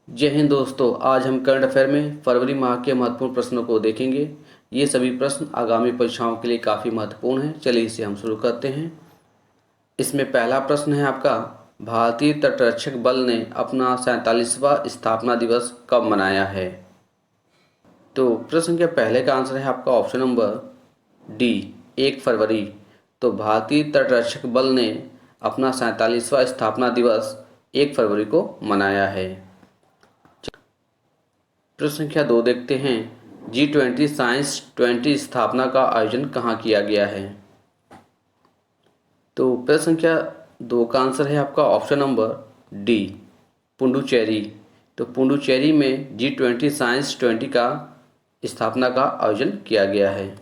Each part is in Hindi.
जय हिंद दोस्तों। आज हम करंट अफेयर में फरवरी माह के महत्वपूर्ण प्रश्नों को देखेंगे। ये सभी प्रश्न आगामी परीक्षाओं के लिए काफ़ी महत्वपूर्ण हैं। चलिए इसे हम शुरू करते हैं। इसमें पहला प्रश्न है आपका, भारतीय तटरक्षक बल ने अपना 47वां स्थापना दिवस कब मनाया है? तो प्रश्न के पहले का आंसर है आपका ऑप्शन नंबर डी, 1 फरवरी। तो भारतीय तटरक्षक बल ने अपना 47वां स्थापना दिवस 1 फरवरी को मनाया है। प्रश्न संख्या 2 देखते हैं, G20 साइंस 20 स्थापना का आयोजन कहाँ किया गया है? तो प्रश्न संख्या 2 का आंसर है आपका ऑप्शन नंबर डी, पुडुचेरी। तो पुडुचेरी में G20 साइंस 20 का स्थापना का आयोजन किया गया है।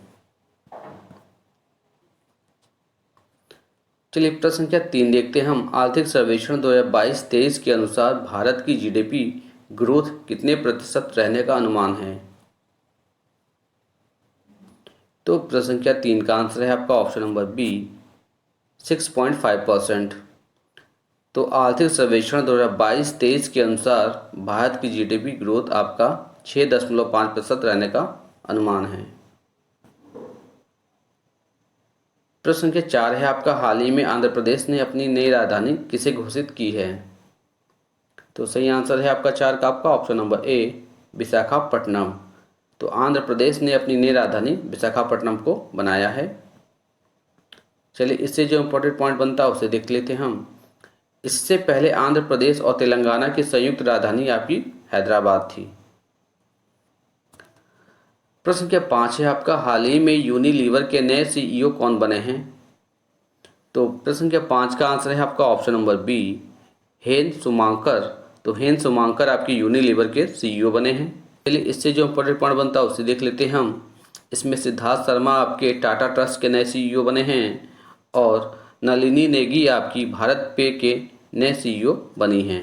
चलिए प्रश्न संख्या 3 देखते हैं हम, आर्थिक सर्वेक्षण 2022-23 के अनुसार भारत की जीडीपी ग्रोथ कितने प्रतिशत रहने का अनुमान है? तो प्रश्न संख्या 3 का आंसर है आपका ऑप्शन नंबर बी, 6.5%। तो आर्थिक सर्वेक्षण 2022-23 के अनुसार भारत की जीडीपी ग्रोथ आपका 6.5% रहने का अनुमान है। प्रश्न संख्या 4 है आपका, हाल ही में आंध्र प्रदेश ने अपनी नई राजधानी किसे घोषित की है? तो सही आंसर है आपका 4 का आपका ऑप्शन नंबर ए, विशाखापट्टनम। तो आंध्र प्रदेश ने अपनी नई राजधानी विशाखापट्टनम को बनाया है। चलिए इससे जो इम्पोर्टेंट पॉइंट बनता है उसे देख लेते हैं हम। इससे पहले आंध्र प्रदेश और तेलंगाना की संयुक्त राजधानी आपकी हैदराबाद थी। प्रश्न संख्या 5 है आपका, हाल ही में यूनिलीवर के नए सीईओ कौन बने हैं? तो प्रश्न संख्या 5 का आंसर है आपका ऑप्शन नंबर बी, हेन सुमांकर। तो हेन सुमांकर आपकी यूनिलीवर के सीईओ बने हैं। चलिए इससे जो इम्पोर्टेंट पॉइंट बनता है उसे देख लेते हैं हम। इसमें सिद्धार्थ शर्मा आपके टाटा ट्रस्ट के नए सीईओ बने हैं और नलिनी नेगी आपकी भारत पे के नए सीईओ बनी हैं।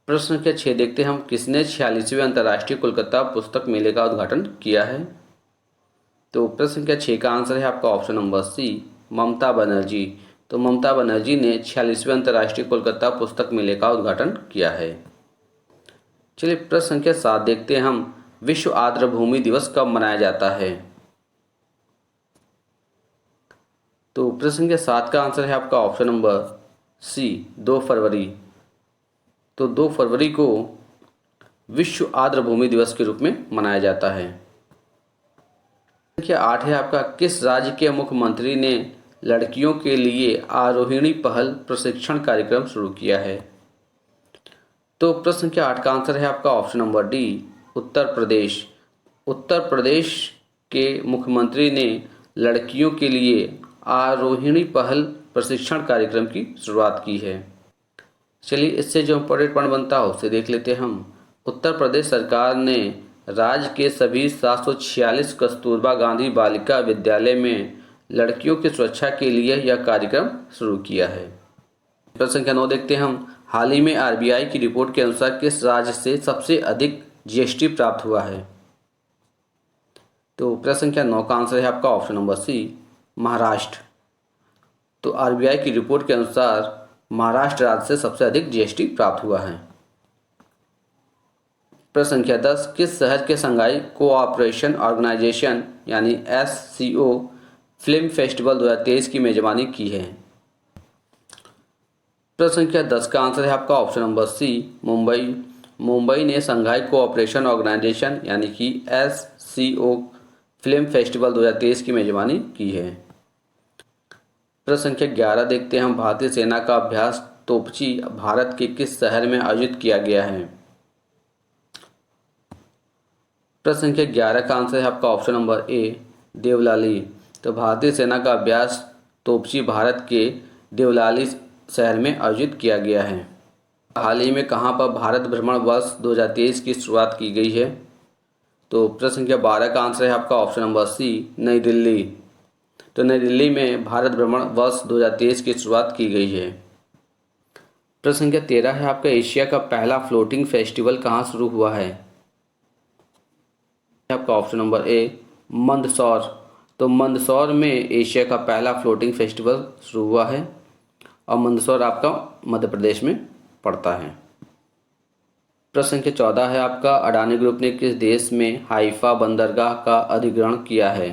प्रश्न संख्या 6 देखते हैं हम, किसने 46वें अंतर्राष्ट्रीय कोलकाता पुस्तक मेले का उद्घाटन किया है? तो प्रश्न संख्या 6 का आंसर है आपका ऑप्शन नंबर सी, ममता बनर्जी। तो ममता बनर्जी ने 46वें अंतर्राष्ट्रीय कोलकाता पुस्तक मेले का उद्घाटन किया है। चलिए प्रश्न संख्या 7 देखते हैं हम, विश्व आर्द्र भूमि दिवस कब मनाया जाता है? तो प्रश्न संख्या 7 का आंसर है आपका ऑप्शन नंबर सी, 2 फरवरी। तो 2 फरवरी को विश्व आर्द्र भूमि दिवस के रूप में मनाया जाता है। संख्या 8 है आपका, किस राज्य के मुख्यमंत्री ने लड़कियों के लिए आरोहिणी पहल प्रशिक्षण कार्यक्रम शुरू किया है? तो प्रश्न संख्या 8 का आंसर है आपका option number D, Uttar Pradesh. Uttar Pradesh के मुख्यमंत्री ने लड़कियों के लिए आरोहिणी पहल प्रशिक्षण कार्यक्रम की शुरुआत की है। चलिए इससे जो इम्पोर्टेंट पॉइंट बनता है उसे देख लेते हैं हम। उत्तर प्रदेश सरकार ने राज्य के सभी 746 कस्तूरबा गांधी बालिका विद्यालय में लड़कियों की सुरक्षा के लिए यह कार्यक्रम शुरू किया है। प्रश्न संख्या 9 देखते हैं हम, हाल ही में आरबीआई की रिपोर्ट के अनुसार किस राज्य से सबसे अधिक जीएसटी प्राप्त हुआ है? तो प्रश्न संख्या 9 का आंसर है आपका ऑप्शन नंबर सी, महाराष्ट्र। तो आरबीआई की रिपोर्ट के अनुसार महाराष्ट्र राज्य से सबसे अधिक जीएसटी प्राप्त हुआ है। प्रश्न संख्या 10, किस शहर के संघाई कोऑपरेशन ऑर्गेनाइजेशन यानी एससीओ फिल्म फेस्टिवल 2023 की मेजबानी की है? प्रश्न संख्या 10 का आंसर है आपका option number C, Mumbai. Mumbai ने संघाई कोऑपरेशन ऑर्गेनाइजेशन यानी कि एससीओ फिल्म फेस्टिवल 2023 की मेजबानी की है। प्रश्न संख्या 11 देखते हैं हम, भारतीय सेना का अभ्यास तोपची भारत के किस शहर में आयोजित किया गया है? प्रश्न संख्या 11 का आंसर है आपका ऑप्शन नंबर ए, देवलाली। तो भारतीय सेना का अभ्यास तोपची भारत के देवलाली शहर में आयोजित किया गया है। हाल ही में कहाँ पर भारत भ्रमण वर्ष 2023 की शुरुआत की गई है? तो प्रश्न संख्या 12 का आंसर है आपका ऑप्शन नंबर सी, नई दिल्ली। तो नई दिल्ली में भारत भ्रमण वर्ष 2023 की शुरुआत की गई है। प्रश्न संख्या 13 है आपका, एशिया का पहला फ्लोटिंग फेस्टिवल कहाँ शुरू हुआ है? आपका ऑप्शन नंबर ए, मंदसौर। तो मंदसौर में एशिया का पहला फ्लोटिंग फेस्टिवल शुरू हुआ है। और मंदसौर आपका मध्य प्रदेश में पड़ता है। प्रश्न संख्या 14 है आपका, अडानी ग्रुप ने किस देश में हाइफा बंदरगाह का अधिग्रहण किया है?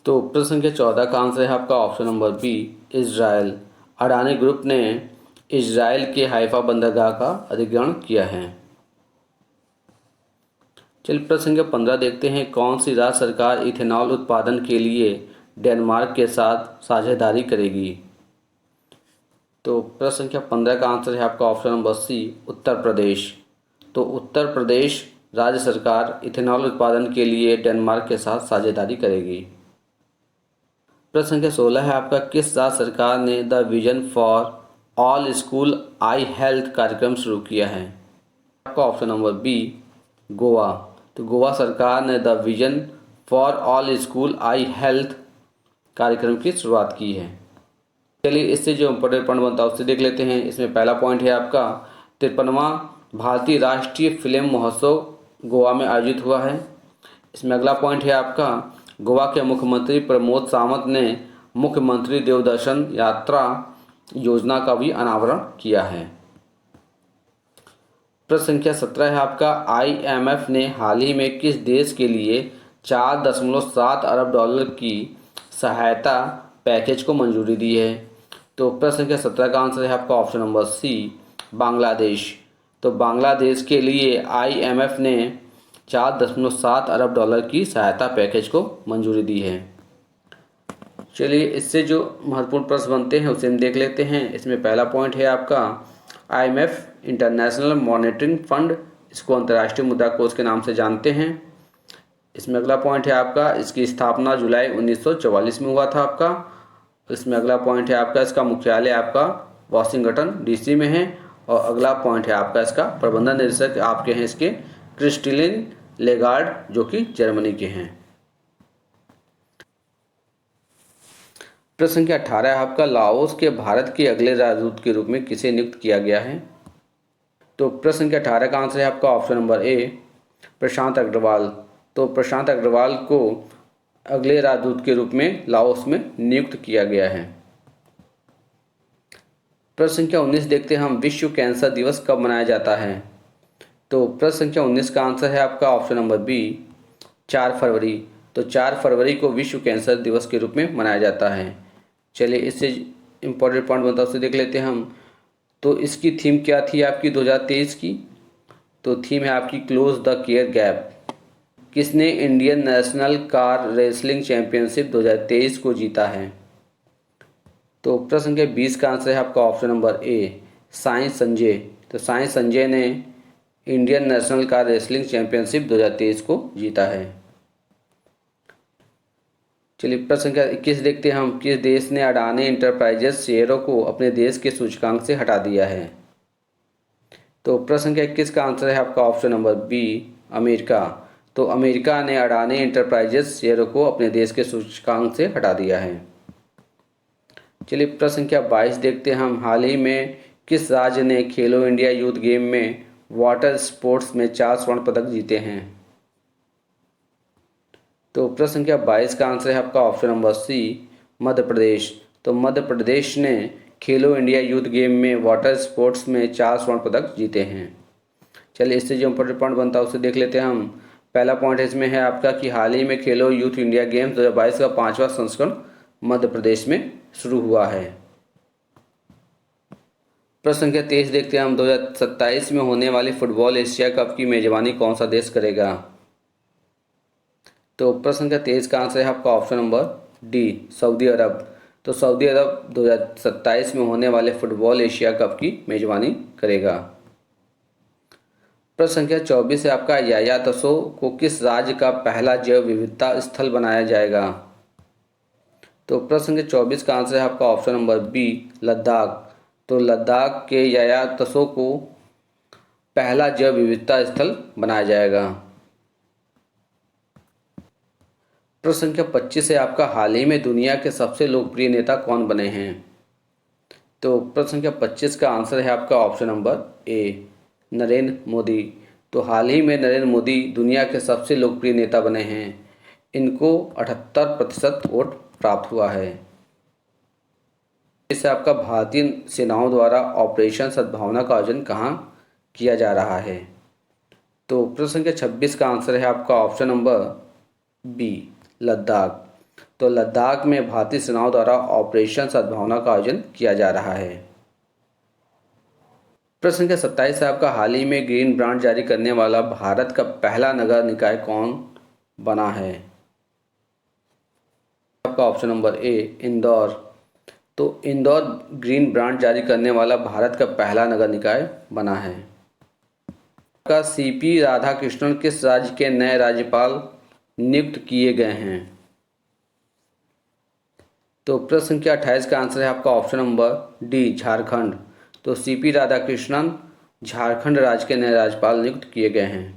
तो प्रश्न संख्या 14 का आंसर है आपका option number B, Israel. Adani group ने इजराइल के हाइफा बंदरगाह का अधिग्रहण किया है। चलिए प्रश्न संख्या 15 देखते हैं, कौन सी राज्य सरकार इथेनॉल उत्पादन के लिए डेनमार्क के साथ साझेदारी करेगी? तो प्रश्न संख्या 15 का आंसर है आपका ऑप्शन नंबर सी, उत्तर प्रदेश। तो उत्तर प्रदेश राज्य सरकार इथेनॉल उत्पादन के लिए डेनमार्क के साथ साझेदारी करेगी। प्रश्न संख्या 16 है आपका, किस राज्य सरकार ने the vision for all school I health कार्यक्रम शुरू किया है? आपका ऑप्शन नंबर बी, गोवा। तो गोवा सरकार ने the vision for all school I health कार्यक्रम की शुरुआत की है। चलिए इससे जो इम्पोर्टेंट पॉइंट बनता है उससे देख लेते हैं। इसमें पहला पॉइंट है आपका 53वां भारतीय राष्ट्रीय फिल्म महोत्सव गोवा में आयोजित हुआ है। इसमें अगला पॉइंट है आपका, गोवा के मुख्यमंत्री प्रमोद सावंत ने मुख्यमंत्री देवदर्शन यात्रा योजना का भी अनावरण किया है। प्रश्न संख्या 17 है आपका, IMF ने हाल ही में किस देश के लिए 4.7 अरब डॉलर की सहायता पैकेज को मंजूरी दी है? तो प्रश्न संख्या 17 का आंसर है आपका ऑप्शन नंबर सी, बांग्लादेश। तो बांग्लादेश के लिए IMF ने 4.7 अरब डॉलर की सहायता पैकेज को मंजूरी दी है। चलिए इससे जो महत्वपूर्ण प्रश्न बनते हैं उसे हम देख लेते हैं। इसमें पहला पॉइंट है आपका, IMF इंटरनेशनल मॉनेटरी फंड, इसको अंतर्राष्ट्रीय मुद्रा कोष के नाम से जानते हैं। इसमें अगला पॉइंट है आपका, इसकी स्थापना जुलाई 1944 में हुआ था आपका। इसमें अगला पॉइंट है आपका, इसका मुख्यालय आपका वाशिंगटन DC में है। और अगला पॉइंट है आपका, इसका प्रबंधन निदेशक आपके हैं इसके क्रिस्टिलिन लेगार्ड, जो कि जर्मनी के हैं। प्रश्न संख्या 18 है आपका, लाओस के भारत के अगले राजदूत के रूप में किसे नियुक्त किया गया है? तो प्रश्न संख्या 18 का आंसर है आपका ऑप्शन नंबर ए, प्रशांत अग्रवाल। तो प्रशांत अग्रवाल को अगले राजदूत के रूप में लाओस में नियुक्त किया गया है। प्रश्न संख्या 19 देखते हैं हम, विश्व कैंसर दिवस कब मनाया जाता है? तो प्रश्न संख्या 19 का आंसर है आपका ऑप्शन नंबर बी, 4 फरवरी। तो 4 फरवरी को विश्व कैंसर दिवस के रूप में मनाया जाता है। चलिए इससे इम्पोर्टेंट पॉइंट बनता है उसे देख लेते हैं हम। तो इसकी थीम क्या थी आपकी 2023 की? तो थीम है आपकी क्लोज द केयर गैप। किसने Indian national car wrestling championship 2023 को जीता है? तो प्रश्न संख्या 20 का आंसर है आपका ऑप्शन नंबर ए, साई संजय। तो साई संजय ने Indian national car wrestling championship 2023 को जीता है। चलिए प्रश्न संख्या 21 देखते हैं हम, किस देश ने अडानी इंटरप्राइजेस शेयरों को अपने देश के सूचकांक से हटा दिया है? तो प्रश्न संख्या 21 का आंसर है आपका ऑप्शन नंबर बी, अमेरिका। तो अमेरिका ने अडानी इंटरप्राइजेस शेयरों को अपने देश के सूचकांक से हटा दिया है। चलिए प्रश्न संख्या 22 देखते हैं हम, हाल ही में किस राज्य ने खेलो इंडिया यूथ गेम में वाटर स्पोर्ट्स में 4 स्वर्ण पदक जीते हैं? तो प्रश्न संख्या 22 का आंसर है आपका ऑप्शन नंबर सी, मध्य प्रदेश। तो मध्य प्रदेश ने खेलो इंडिया यूथ गेम में वाटर स्पोर्ट्स में 4 स्वर्ण पदक जीते हैं। चलिए इससे जो इम्पोर्टेंट पॉइंट बनता है उसे देख लेते हैं हम। पहला पॉइंट इसमें है आपका कि हाल ही में खेलो यूथ इंडिया गेम्स 2022 का 5वां संस्करण मध्य प्रदेश में शुरू हुआ है। प्रश्न संख्या 23 देखते हैं हम, 2027 में होने वाली फुटबॉल एशिया कप की मेजबानी कौन सा देश करेगा? तो प्रश्न संख्या 23 का आंसर है आपका ऑप्शन नंबर डी, सऊदी अरब। तो सऊदी अरब 2027 में होने वाले फुटबॉल एशिया कप की मेजबानी करेगा। प्रश्न संख्या 24 है आपका, याया तसो को किस राज्य का पहला जैव विविधता स्थल बनाया जाएगा? तो प्रश्न संख्या 24 का आंसर है आपका ऑप्शन नंबर बी, लद्दाख। तो लद्दाख के याया तसो को पहला जैव विविधता स्थल बनाया जाएगा। प्रश्न संख्या 25 है आपका, हाल ही में दुनिया के सबसे लोकप्रिय नेता कौन बने हैं? तो प्रश्न संख्या 25 का आंसर है आपका ऑप्शन नंबर ए, नरेंद्र मोदी। तो हाल ही में नरेंद्र मोदी दुनिया के सबसे लोकप्रिय नेता बने हैं। इनको 78% वोट प्राप्त हुआ है। इससे आपका भारतीय सेनाओं द्वारा ऑपरेशन सद्भावना का आयोजन कहाँ किया जा रहा है? तो प्रश्न संख्या 26 का आंसर है आपका ऑप्शन नंबर बी, लद्दाख। तो लद्दाख में भारतीय सेनाओं द्वारा ऑपरेशन सद्भावना का आयोजन किया जा रहा है। प्रश्न संख्या 27 है आपका हाल ही में ग्रीन ब्रांड जारी करने वाला भारत का पहला नगर निकाय कौन बना है? आपका ऑप्शन नंबर ए, इंदौर। तो इंदौर ग्रीन ब्रांड जारी करने वाला भारत का पहला नगर निकाय बना है। का सीपी राधाकृष्णन किस राज्य के नए राज्यपाल नियुक्त किए गए हैं? तो प्रश्न संख्या 28 का आंसर है आपका ऑप्शन नंबर डी, झारखंड। तो सीपी राधाकृष्णन झारखंड राज्य के नए राज्यपाल नियुक्त किए गए हैं।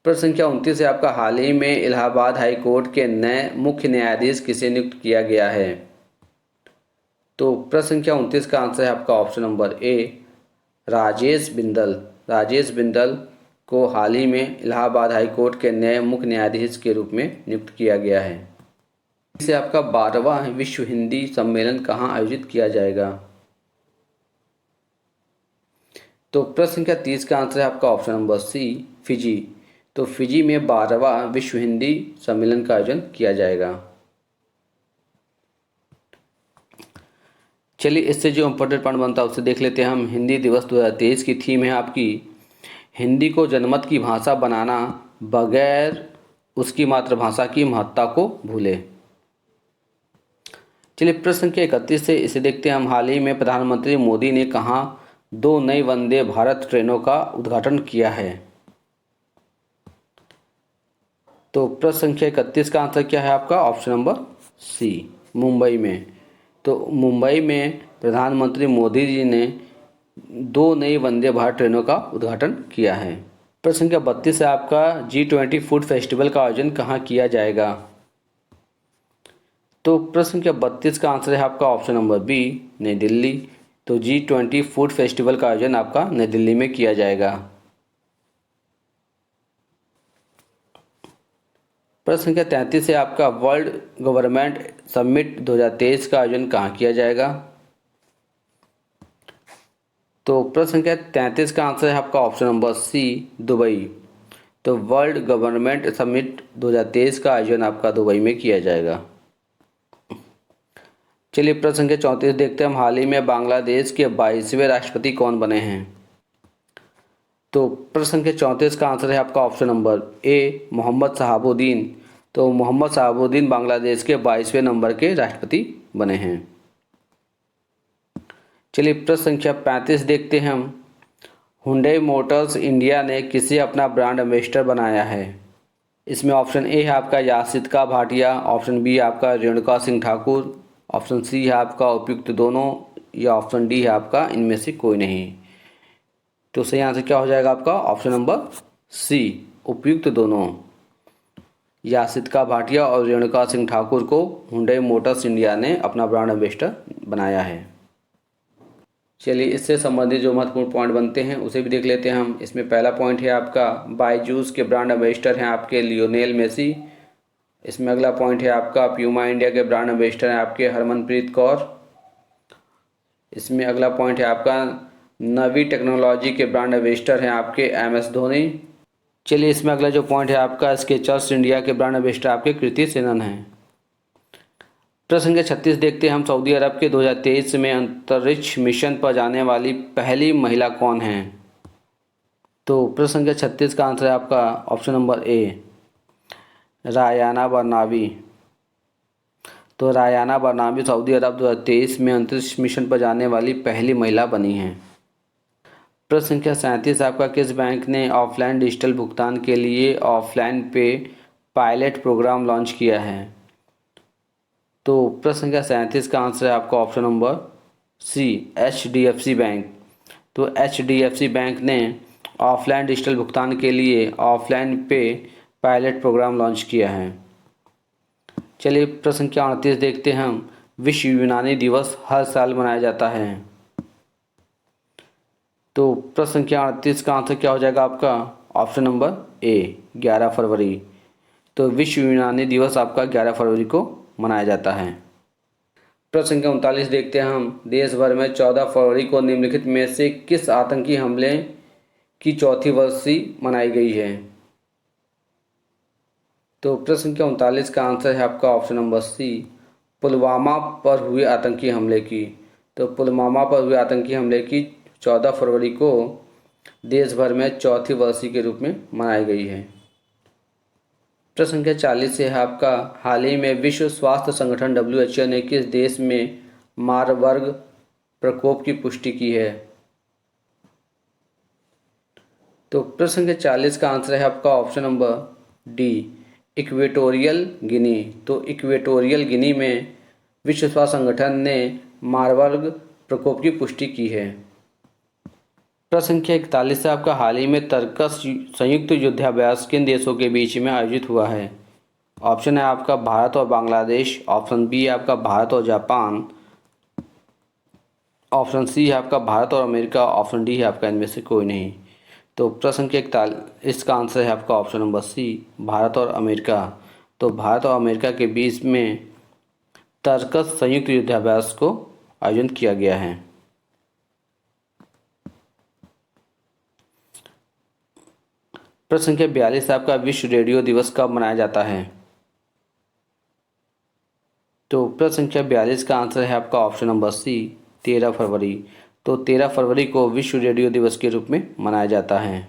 प्रश्न संख्या 29 है आपका हाल ही में इलाहाबाद हाई कोर्ट के नए मुख्य न्यायाधीश किसे नियुक्त किया गया है? तो प्रश्न संख्या 29 का आंसर है आपका ऑप्शन नंबर ए, राजेश बिंदल। राजेश बिंदल को हाल ही में इलाहाबाद हाई कोर्ट के नए मुख्य न्यायाधीश के रूप में नियुक्त किया गया है। इसे आपका 12वां विश्व हिंदी सम्मेलन कहाँ आयोजित किया जाएगा? तो प्रश्न संख्या 30 का आंसर है आपका ऑप्शन नंबर सी, फिजी। तो फिजी में 12वां विश्व हिंदी सम्मेलन का आयोजन किया जाएगा। चलिए इससे जो इम्पोर्टेंट पॉइंट बनता है उससे देख लेते हैं हम। हिंदी दिवस 2023 की थीम है आपकी हिंदी को जनमत की भाषा बनाना बगैर उसकी मातृभाषा की महत्ता को भूले। चलिए प्रश्न संख्या 31 से इसे देखते हैं हम। हाल ही में प्रधानमंत्री मोदी ने कहाँ 2 नई वंदे भारत ट्रेनों का उद्घाटन किया है? तो प्रश्न संख्या 31 का आंसर क्या है आपका ऑप्शन नंबर सी, मुंबई में। तो मुंबई में प्रधानमंत्री मोदी जी ने 2 नई वंदे भारत ट्रेनों का उद्घाटन किया है। प्रश्न संख्या 32 है आपका G20 फूड फेस्टिवल का आयोजन कहाँ किया जाएगा? तो प्रश्न संख्या 32 का आंसर है आपका ऑप्शन नंबर बी, नई दिल्ली। तो G20 फूड फेस्टिवल का आयोजन आपका नई दिल्ली में किया जाएगा। प्रश्न संख्या 33 है आपका वर्ल्ड गवर्नमेंट समिट 2023 का आयोजन कहाँ किया जाएगा? तो प्रश्न संख्या 33 का आंसर है आपका ऑप्शन नंबर सी, दुबई। तो वर्ल्ड गवर्नमेंट समिट 2023 का आयोजन आपका दुबई में किया जाएगा। चलिए प्रश्न संख्या 34 देखते हैं हम। हाल ही में बांग्लादेश के 22वें राष्ट्रपति कौन बने हैं? तो प्रश्न संख्या 34 का आंसर है आपका option number A, Mohammad Shahabuddin. तो मोहम्मद शहाबुद्दीन बांग्लादेश के 22वें नंबर के राष्ट्रपति बने हैं। चलिए प्रश्न संख्या 35 देखते हैं हम। हुंडई मोटर्स इंडिया ने किसे अपना ब्रांड एम्बेसडर बनाया है? इसमें ऑप्शन ए है आपका यासिका भाटिया, ऑप्शन बी है आपका रेणुका सिंह ठाकुर, ऑप्शन सी है आपका उपयुक्त दोनों, या ऑप्शन डी है आपका इनमें से कोई नहीं। तो सही आंसर क्या हो जाएगा आपका ऑप्शन नंबर सी, उपयुक्त दोनों। यासिका भाटिया और रेणुका सिंह ठाकुर को हुंडई मोटर्स इंडिया ने अपना ब्रांड एम्बेसडर बनाया है। चलिए इससे संबंधित जो महत्वपूर्ण पॉइंट बनते हैं उसे भी देख लेते हैं हम। इसमें पहला पॉइंट है आपका बायजूस के ब्रांड एम्बेसडर हैं आपके लियोनेल मेसी। इसमें अगला पॉइंट है आपका प्यूमा इंडिया के ब्रांड एम्बेसडर हैं आपके हरमनप्रीत कौर। इसमें अगला पॉइंट है आपका नवी टेक्नोलॉजी के ब्रांड एम्बेसडर हैं आपके MS धोनी। चलिए इसमें अगला जो पॉइंट है आपका स्केचर्स इंडिया के ब्रांड एम्बेसडर आपके कृति सेनन हैं। प्रश्न संख्या 36 देखते हैं हम। सऊदी अरब के 2023 में अंतरिक्ष मिशन पर जाने वाली पहली महिला कौन है? तो प्रश्न संख्या 36 का आंसर है आपका ऑप्शन नंबर ए, रायाना बरनाबी। तो रायाना बरनाबी सऊदी अरब 2023 में अंतरिक्ष मिशन पर जाने वाली पहली महिला बनी हैं। प्रश्न संख्या 37 आपका किस बैंक ने ऑफलाइन डिजिटल भुगतान के लिए ऑफलाइन पे पायलट प्रोग्राम लॉन्च किया है? तो प्रश्न संख्या 37 का आंसर है आपका option number C, HDFC bank. तो HDFC बैंक ने ऑफलाइन डिजिटल भुगतान के लिए ऑफलाइन पे पायलट प्रोग्राम लॉन्च किया है। चलिए प्रश्न संख्या 38 देखते हैं हम। विश्व यूनानी दिवस हर साल मनाया जाता है। तो प्रश्न संख्या 38 का आंसर क्या हो जाएगा आपका ऑप्शन नंबर ए, 11 फरवरी। तो विश्व यूनानी दिवस आपका 11 फरवरी को मनाया जाता है। प्रश्न संख्या 39 देखते हैं हम। देश भर में 14 फरवरी को निम्नलिखित में से किस आतंकी हमले की चौथी वर्षी मनाई गई है? तो प्रश्न संख्या 39 का आंसर है आपका ऑप्शन नंबर सी, पुलवामा पर हुए आतंकी हमले की। तो पुलवामा पर हुए आतंकी हमले की 14 फरवरी को देश भर में चौथी वर्षी के रूप में मनाई गई है। प्रश्न संख्या 40 है आपका, हाल ही में विश्व स्वास्थ्य संगठन WHO ने किस देश में मारबर्ग प्रकोप की पुष्टि की है? तो प्रश्न संख्या 40 का आंसर है आपका option number D, Equatorial Guinea. तो इक्वेटोरियल गिनी में विश्व स्वास्थ्य संगठन ने मारबर्ग प्रकोप की पुष्टि की है। प्रश्न संख्या 41 से आपका, हाल ही में तरकस संयुक्त युद्धाभ्यास किन देशों के बीच में आयोजित हुआ है? ऑप्शन है आपका भारत और बांग्लादेश, ऑप्शन बी है आपका भारत और जापान, ऑप्शन सी है आपका भारत और अमेरिका, ऑप्शन डी है आपका इनमें से कोई नहीं। तो प्रश्न संख्या 41 का आंसर है आपका ऑप्शन नंबर सी, भारत और अमेरिका। तो भारत और अमेरिका के बीच में तरकस संयुक्त युद्धाभ्यास को आयोजन किया गया है। प्रश्न संख्या 42 आपका, विश्व रेडियो दिवस कब मनाया जाता है? तो प्रश्न संख्या 42 का आंसर है आपका ऑप्शन नंबर सी, 13 फरवरी। तो 13 फरवरी को विश्व रेडियो दिवस के रूप में मनाया जाता है।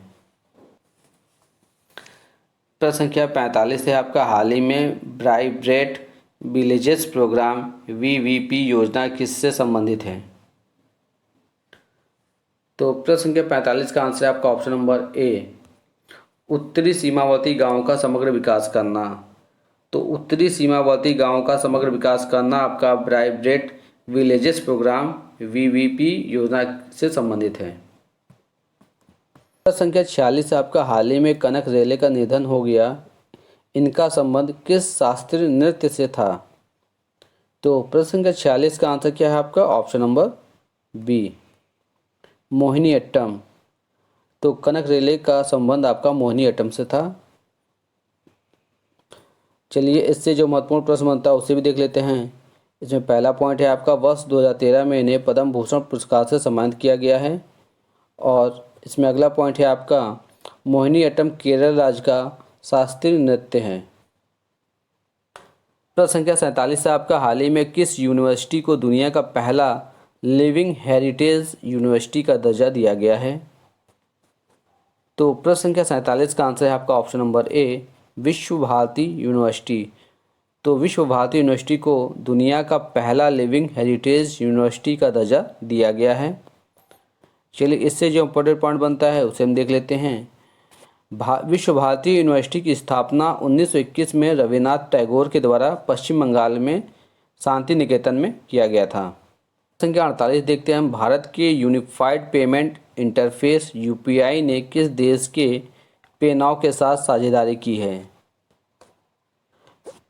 प्रश्न संख्या 45 है आपका, हाल ही में वाइब्रेंट विलेजेस प्रोग्राम VVP योजना किससे संबंधित है? तो प्रश्न संख्या 45 का आंसर है आपका ऑप्शन नंबर ए, उत्तरी सीमावर्ती गांवों का समग्र विकास करना। तो उत्तरी सीमावर्ती गांवों का समग्र विकास करना आपका वाइब्रेंट विलेजेस प्रोग्राम VVP योजना से संबंधित है। प्रश्न संख्या 46 आपका, हाल ही में कनक रेले का निधन हो गया, इनका संबंध किस शास्त्रीय नृत्य से था? तो प्रश्न संख्या 46 का आंसर क्या है आपका ऑप्शन नंबर बी, मोहिनीअट्टम। तो कनक रेले का संबंध आपका मोहिनीअट्टम से था। चलिए इससे जो महत्वपूर्ण प्रश्न बनता है उसे भी देख लेते हैं। इसमें पहला पॉइंट है आपका, वर्ष 2013 में इन्हें पद्म भूषण पुरस्कार से सम्मानित किया गया है। और इसमें अगला पॉइंट है आपका, मोहिनीअट्टम केरल राज्य का शास्त्रीय नृत्य है। प्रश्न संख्या 47 से आपका, हाल ही में किस यूनिवर्सिटी को दुनिया का पहला लिविंग हेरिटेज यूनिवर्सिटी का दर्जा दिया गया है? तो प्रश्न संख्या 47 का आंसर है आपका ऑप्शन नंबर ए, विश्व भारती यूनिवर्सिटी। तो विश्व भारती यूनिवर्सिटी को दुनिया का पहला लिविंग हेरिटेज यूनिवर्सिटी का दर्जा दिया गया है। चलिए इससे जो इम्पोर्टेंट पॉइंट बनता है उसे हम देख लेते हैं। विश्व भारती यूनिवर्सिटी की स्थापना 1921 में रविन्द्रनाथ टैगोर के द्वारा पश्चिम बंगाल में शांति निकेतन में किया गया था। संख्या 48 देखते हैं हम, भारत के यूनिफाइड पेमेंट इंटरफेस UPI ने किस देश के पेनाव के साथ साझेदारी की है?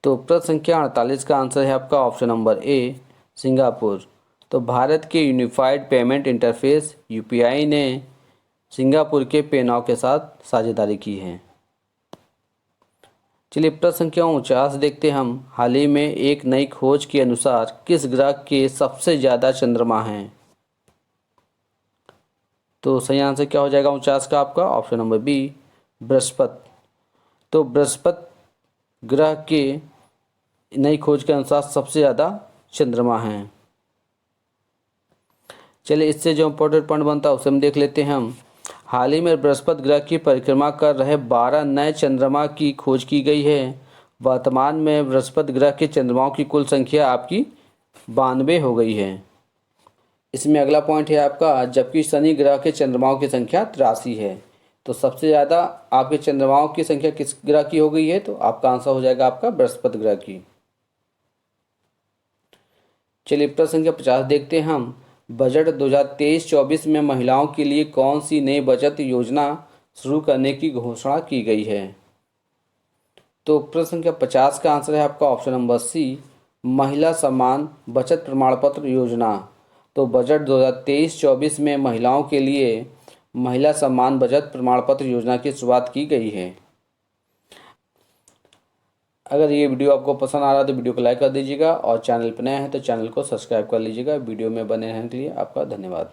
तो प्रश्न संख्या 48 का आंसर है आपका ऑप्शन नंबर ए, सिंगापुर। तो भारत के यूनिफाइड पेमेंट इंटरफेस UPI ने सिंगापुर के पेनाव के साथ साझेदारी की है। चलिए प्रश्न संख्या 49 देखते हैं हम, हाल ही में एक नई खोज के अनुसार किस ग्रह के सबसे ज़्यादा चंद्रमा हैं? तो सही आंसर क्या हो जाएगा 49 का आपका ऑप्शन नंबर बी, बृहस्पति। तो बृहस्पति ग्रह के नई खोज के अनुसार सबसे ज़्यादा चंद्रमा हैं। चलिए इससे जो इम्पोर्टेंट पॉइंट बनता है उसे हम देख लेते हैं हम। हाल ही में बृहस्पति ग्रह की परिक्रमा कर रहे 12 नए चंद्रमा की खोज की गई है। वर्तमान में बृहस्पति ग्रह के चंद्रमाओं की कुल संख्या आपकी 92 हो गई है। इसमें अगला पॉइंट है आपका, जबकि शनि ग्रह के चंद्रमाओं की संख्या 83 है। तो सबसे ज़्यादा आपके चंद्रमाओं की संख्या किस ग्रह की हो गई है? तो आपका आंसर हो जाएगा आपका बृहस्पति ग्रह की। चलिए प्रश्न संख्या 50 देखते हैं हम, बजट 2023-24 में महिलाओं के लिए कौन सी नई बचत योजना शुरू करने की घोषणा की गई है? तो प्रश्न संख्या 50 का आंसर है आपका ऑप्शन नंबर सी, महिला सम्मान बचत प्रमाण पत्र योजना। तो बजट 2023-24 में महिलाओं के लिए महिला सम्मान बचत प्रमाण पत्र योजना की शुरुआत की गई है। अगर ये वीडियो आपको पसंद आ रहा है तो वीडियो को लाइक कर दीजिएगा और चैनल पर नए हैं तो चैनल को सब्सक्राइब कर लीजिएगा। वीडियो में बने रहने के लिए आपका धन्यवाद।